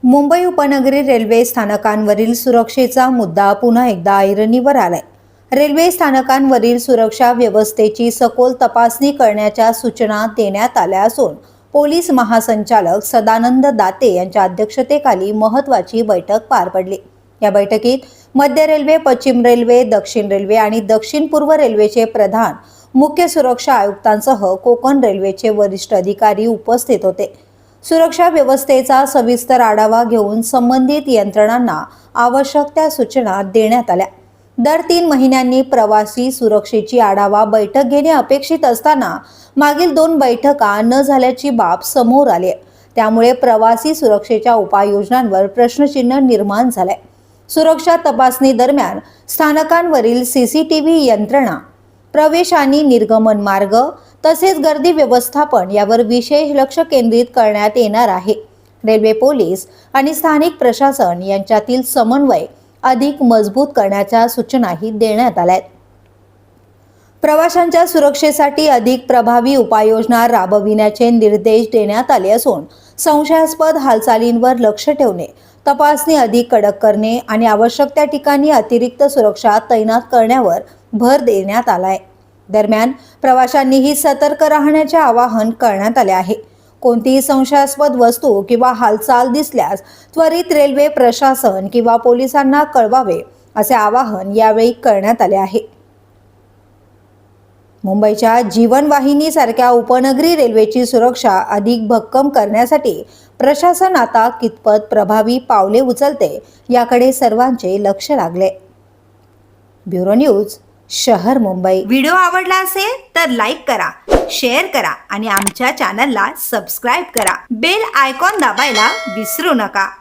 मुंबई उपनगरी रेल्वे स्थानकांवरील सुरक्षेचा मुद्दा पुन्हा एकदा ऐरणीवर आलाय। रेल्वे स्थानकांवरील सुरक्षा व्यवस्थेची सखोल तपासणी करण्याच्या सूचना देण्यात आल्या असून पोलीस महासंचालक सदानंद दाते यांच्या अध्यक्षतेखाली महत्त्वाची बैठक पार पडली। या बैठकीत मध्य रेल्वे, पश्चिम रेल्वे, दक्षिण रेल्वे आणि दक्षिण पूर्व रेल्वेचे प्रधान, मुख्य सुरक्षा आयुक्तांसह कोकण रेल्वेचे वरिष्ठ अधिकारी उपस्थित होते। सुरक्षा व्यवस्थेचा सविस्तर आढावा घेऊन संबंधित यंत्रणांना आवश्यक त्या सूचना देण्यात आल्या। दर 3 महिन्यांनी प्रवासी सुरक्षेची आढावा बैठक घेणे अपेक्षित असताना मागील 2 बैठका न झाल्याची बाब समोर आली आहे। त्यामुळे प्रवासी सुरक्षेच्या उपाययोजनांवर प्रश्नचिन्ह निर्माण झाले। सुरक्षा तपासणी दरम्यान स्थानकांवरील सीसीटीव्ही यंत्रणा, प्रवेश आणि निर्गमन मार्ग तसेच गर्दी व्यवस्थापन यावर विशेष लक्ष केंद्रित करण्यात येणार आहे। रेल्वे पोलीस आणि स्थानिक प्रशासन यांच्यातील समन्वय अधिक मजबूत करण्याच्या सूचनाही देण्यात आल्या आहेत। प्रवाशांच्या सुरक्षेसाठी अधिक प्रभावी उपाययोजना राबविण्याचे निर्देश देण्यात आले असून संशयास्पद हालचालींवर लक्ष ठेवणे, तपासणी अधिक कडक करणे आणि आवश्यक त्या ठिकाणी अतिरिक्त सुरक्षा तैनात करण्यावर भर देण्यात आला आहे। दरम्यान प्रवाशांनीही सतर्क राहण्याचे आवाहन करण्यात आले आहे। कोणतीही संशयास्पद वस्तू किंवा हालचाल दिसल्यास त्वरित रेल्वे प्रशासन किंवा पोलिसांना कळवावे असे आवाहन यावेळी करण्यात आले आहे। मुंबईच्या जीवनवाहिनी सारख्या उपनगरी रेल्वेची सुरक्षा अधिक भक्कम करण्यासाठी प्रशासन आता कितपत प्रभावी पावले उचलते याकडे सर्वांचे लक्ष लागले। ब्युरो न्यूज, शहर मुंबई। व्हिडिओ आवडला असेल तर लाईक करा, शेअर करा आणि आमच्या चॅनलला सबस्क्राईब करा। बेल आयकॉन दाबायला विसरू नका।